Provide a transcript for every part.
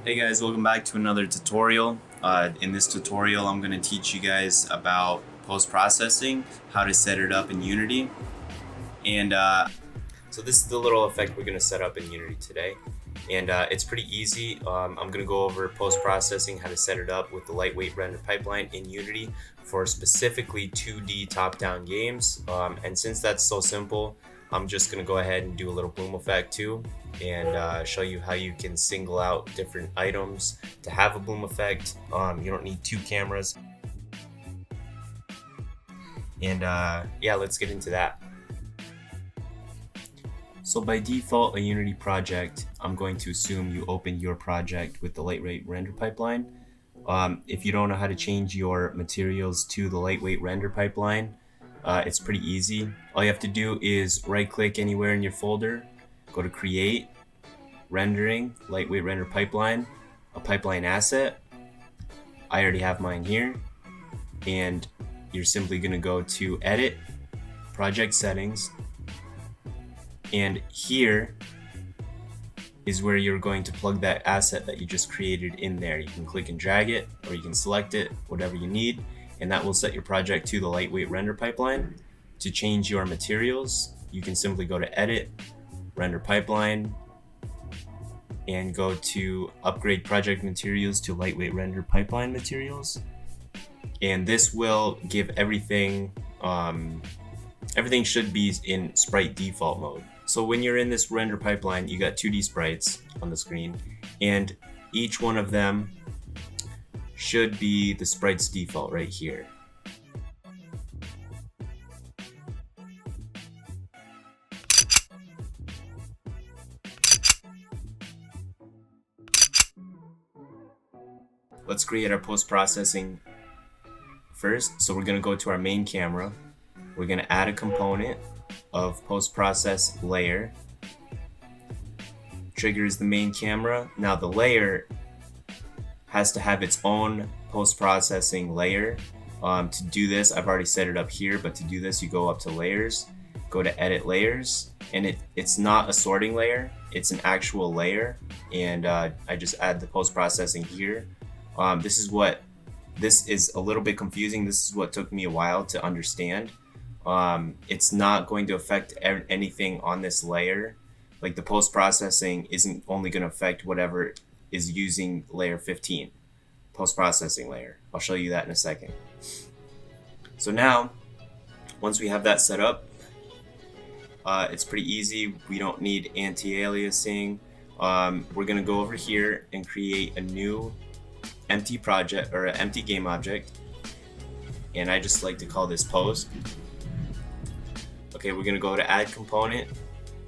Hey guys, welcome back to another tutorial. In this tutorial, I'm going to teach you guys about post-processing, how to set it up in Unity. And so this is the little effect we're going to set up in Unity today. And it's pretty easy. I'm going to go over post-processing, how to set it up with the lightweight render pipeline in Unity for specifically 2D top-down games. And since that's so simple, I'm just going to go ahead and do a little bloom effect too, and show you how you can single out different items to have a bloom effect. You don't need two cameras. And yeah, let's get into that. So by default, a Unity project, I'm going to assume you open your project with the lightweight render pipeline. If you don't know how to change your materials to the lightweight render pipeline, it's pretty easy. All you have to do is right click anywhere in your folder, go to create, rendering, lightweight render pipeline, a pipeline asset. I already have mine here, and you're simply going to go to edit, project settings, and here is where you're going to plug that asset that you just created in there. You can click and drag it, or you can select it, whatever you need, and that will set your project to the lightweight render pipeline. To change your materials, you can simply go to edit, render pipeline, and go to upgrade project materials to lightweight render pipeline materials. And this will give everything should be in sprite default mode. So when you're in this render pipeline, you got 2D sprites on the screen, and each one of them should be the sprite's default right here. Let's create our post-processing first. So we're going to go to our main camera. We're going to add a component of post-process layer. Trigger is the main camera. Now the layer has to have its own post-processing layer. To do this, I've already set it up here, but to do this, you go up to layers, go to edit layers, and it's not a sorting layer, it's an actual layer, and I just add the post-processing here. This is a little bit confusing. This is what took me a while to understand. It's not going to affect anything on this layer. Like the post-processing isn't only going to affect whatever is using layer 15, post-processing layer. I'll show you that in a second. So now, once we have that set up, it's pretty easy. We don't need anti-aliasing. We're going to go over here and create a new empty project or an empty game object, and I just like to call this post. Okay, we're going to go to add component,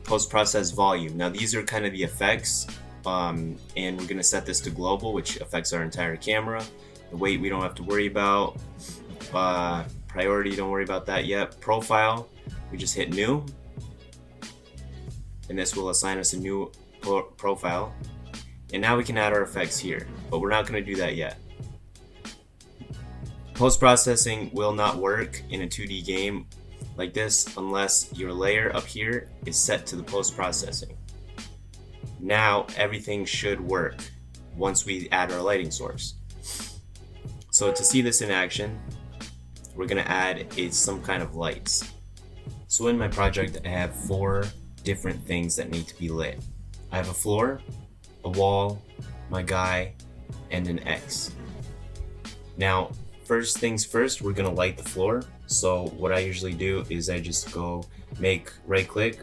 post-process volume. Now these are kind of the effects, and we're going to set this to global, which affects our entire camera. The weight we don't have to worry about. Priority, don't worry about that yet. Profile, we just hit new, and this will assign us a new profile. And now we can add our effects here, but we're not going to do that yet. Post-processing will not work in a 2D game like this unless your layer up here is set to the post-processing. Now everything should work once we add our lighting source. So to see this in action, we're going to add some kind of lights. So in my project, I have 4 different things that need to be lit. I have a floor, a wall, my guy, and an X. Now, first things first, we're gonna light the floor. So what I usually do is I just go right click,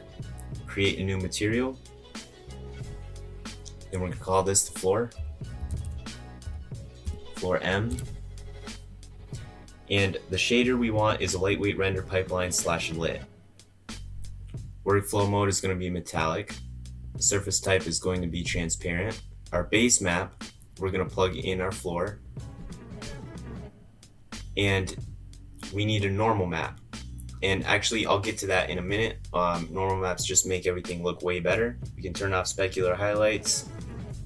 create a new material. Then we're gonna call this the floor M. And the shader we want is a lightweight render pipeline /lit. Workflow mode is gonna be metallic. The surface type is going to be transparent. Our base map, we're going to plug in our floor. And we need a normal map. And actually, I'll get to that in a minute. Normal maps just make everything look way better. We can turn off specular highlights.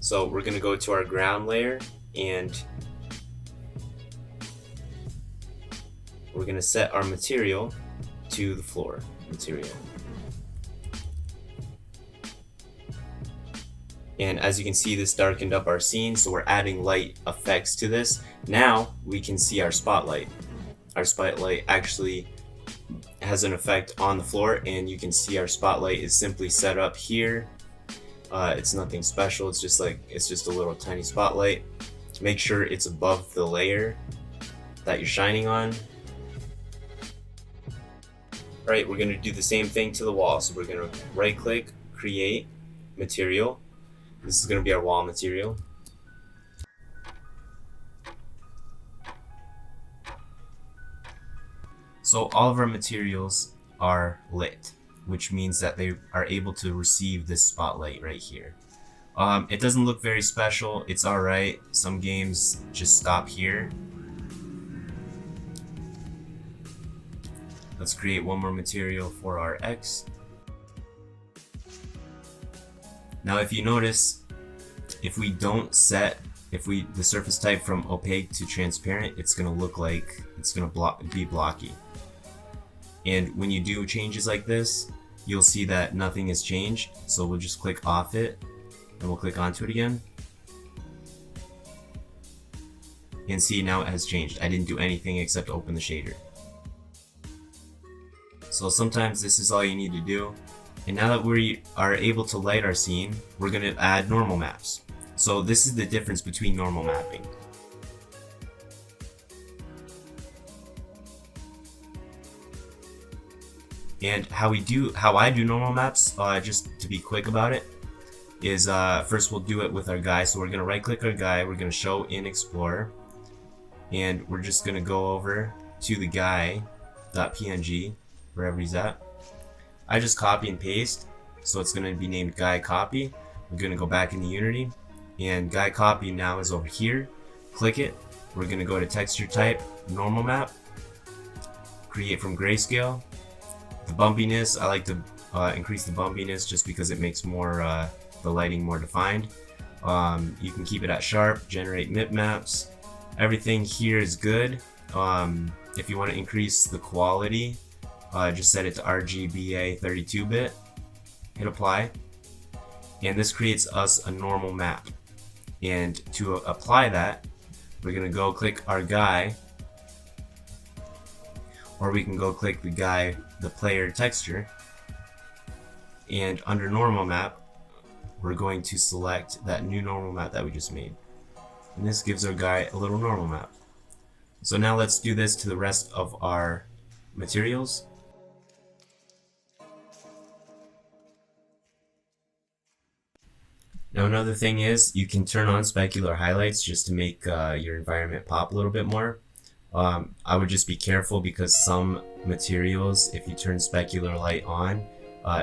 So we're going to go to our ground layer, and we're going to set our material to the floor material. And as you can see, this darkened up our scene, so we're adding light effects to this. Now we can see our spotlight. Our spotlight actually has an effect on the floor, and you can see our spotlight is simply set up here. It's nothing special, it's just a little tiny spotlight. Make sure it's above the layer that you're shining on. Alright, we're going to do the same thing to the wall. So we're going to right click, create material. This is going to be our wall material. So all of our materials are lit, which means that they are able to receive this spotlight right here. It doesn't look very special, it's alright. Some games just stop here. Let's create one more material for our X. Now if you notice, if we don't set the surface type from opaque to transparent, it's going to look like it's going to be blocky. And when you do changes like this, you'll see that nothing has changed. So we'll just click off it and we'll click onto it again. And see, now it has changed. I didn't do anything except open the shader. So sometimes this is all you need to do. And now that we are able to light our scene, we're going to add normal maps. So this is the difference between normal mapping. And how I do normal maps, just to be quick about it, is first we'll do it with our guy. So we're going to right click our guy, we're going to show in Explorer, and we're just going to go over to the guy.png, wherever he's at. I just copy and paste, so it's going to be named guy copy. We're going to go back into Unity, and guy copy now is over here. Click it. We're going to go to texture type, normal map, create from grayscale. The bumpiness, I like to increase the bumpiness just because it makes the lighting more defined. You can keep it at sharp, generate bitmaps. Everything here is good. If you want to increase the quality, just set it to RGBA 32-bit, hit apply, and this creates us a normal map. And to apply that, we're going to go click our guy, or we can go click the player texture, and under normal map, we're going to select that new normal map that we just made. And this gives our guy a little normal map. So now let's do this to the rest of our materials. Now another thing is you can turn on specular highlights just to make your environment pop a little bit more. I would just be careful because some materials, if you turn specular light on,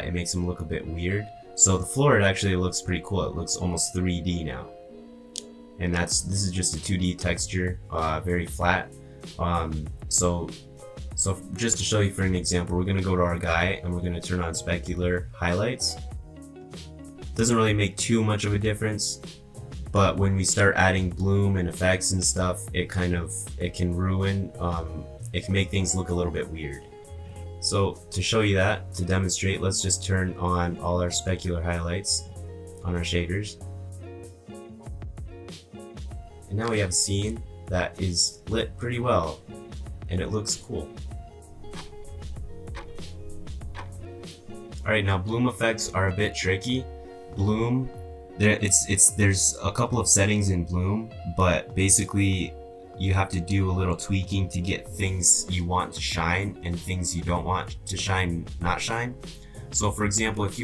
it makes them look a bit weird. So the floor, it actually looks pretty cool. It looks almost 3D now. And this is just a 2D texture, very flat. So just to show you for an example, we're gonna go to our guy and we're gonna turn on specular highlights. Doesn't really make too much of a difference, but when we start adding bloom and effects and stuff, it can ruin, it can make things look a little bit weird. So to show you that, to demonstrate, let's just turn on all our specular highlights on our shaders. And now we have a scene that is lit pretty well, and it looks cool. Alright, now bloom effects are a bit tricky. Bloom, there's a couple of settings in Bloom, but basically you have to do a little tweaking to get things you want to shine and things you don't want to shine not shine. So for example, if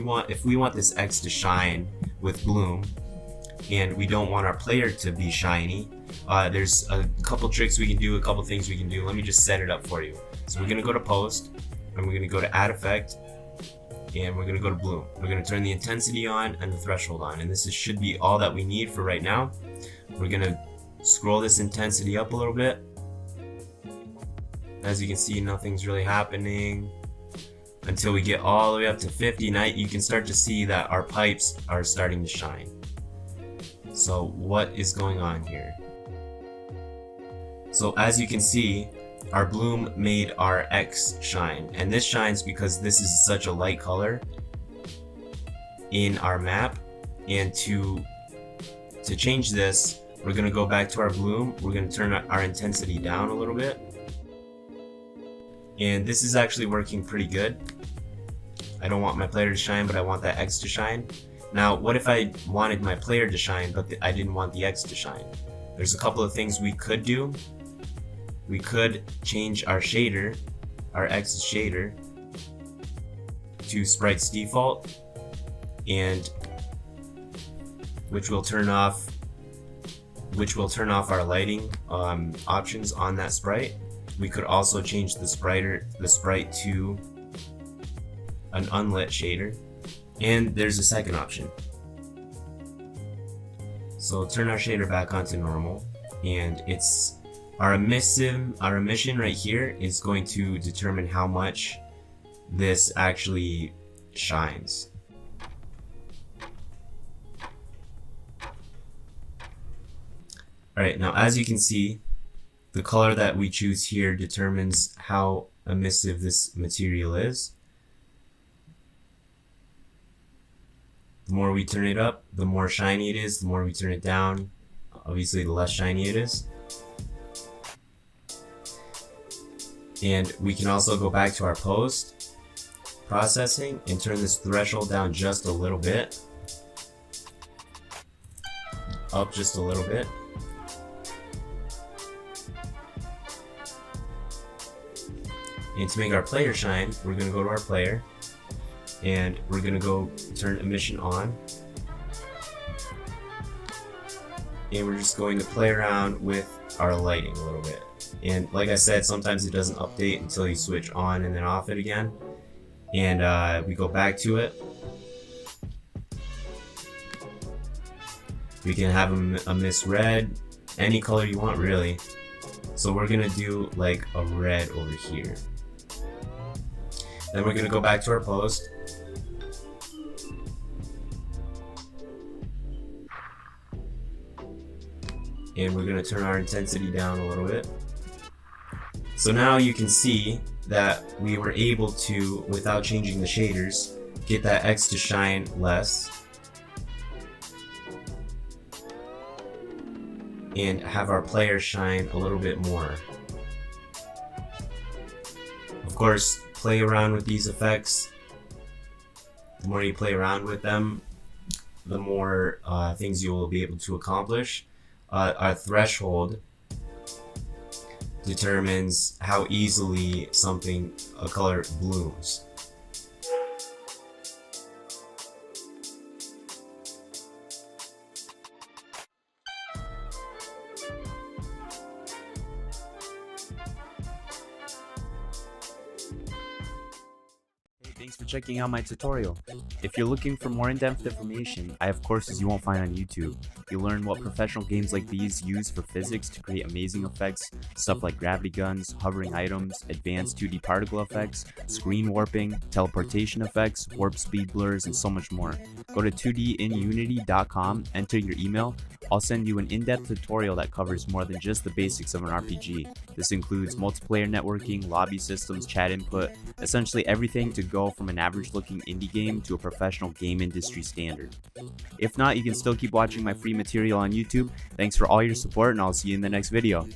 we want this X to shine with Bloom and we don't want our player to be shiny, there's a couple tricks we can do, a couple things we can do. Let me just set it up for you. So we're gonna go to Post, and we're gonna go to Add Effect, and we're gonna go to Bloom. We're gonna turn the intensity on and the threshold on, and this should be all that we need for right now. We're gonna scroll this intensity up a little bit. As you can see, nothing's really happening until we get all the way up to 50. Now you can start to see that our pipes are starting to shine. So what is going on here? So as you can see, our bloom made our X shine, and this shines because this is such a light color in our map. And to change this, we're going to go back to our bloom. We're going to turn our intensity down a little bit. And this is actually working pretty good. I don't want my player to shine, but I want that X to shine. Now, what if I wanted my player to shine, but I didn't want the X to shine? There's a couple of things we could do. We could change our shader, our X shader, to sprite's default, and which will turn off our lighting options on that sprite. We could also change the sprite to an unlit shader, and there's a second option. So turn our shader back onto normal, and it's our emission right here is going to determine how much this actually shines. Alright, now as you can see, the color that we choose here determines how emissive this material is. The more we turn it up, the more shiny it is. The more we turn it down, obviously the less shiny it is. And we can also go back to our post processing and turn this threshold down just a little bit. Up just a little bit. And to make our player shine, we're going to go to our player and we're going to go turn emission on. And we're just going to play around with our lighting a little bit. And like I said, sometimes it doesn't update until you switch on and then off it again. And we go back to it. We can have a miss red, any color you want really. So we're gonna do like a red over here. Then we're gonna go back to our post. And we're gonna turn our intensity down a little bit. So now you can see that we were able to, without changing the shaders, get that X to shine less and have our player shine a little bit more. Of course, play around with these effects. The more you play around with them, the more things you will be able to accomplish. Our threshold determines how easily a color blooms. Thanks for checking out my tutorial. If you're looking for more in-depth information, I have courses you won't find on YouTube. You'll learn what professional games like these use for physics to create amazing effects, stuff like gravity guns, hovering items, advanced 2D particle effects, screen warping, teleportation effects, warp speed blurs, and so much more. Go to 2dinunity.com, enter your email. I'll send you an in-depth tutorial that covers more than just the basics of an RPG. This includes multiplayer networking, lobby systems, chat input, essentially everything to go from an average-looking indie game to a professional game industry standard. If not, you can still keep watching my free material on YouTube. Thanks for all your support, and I'll see you in the next video.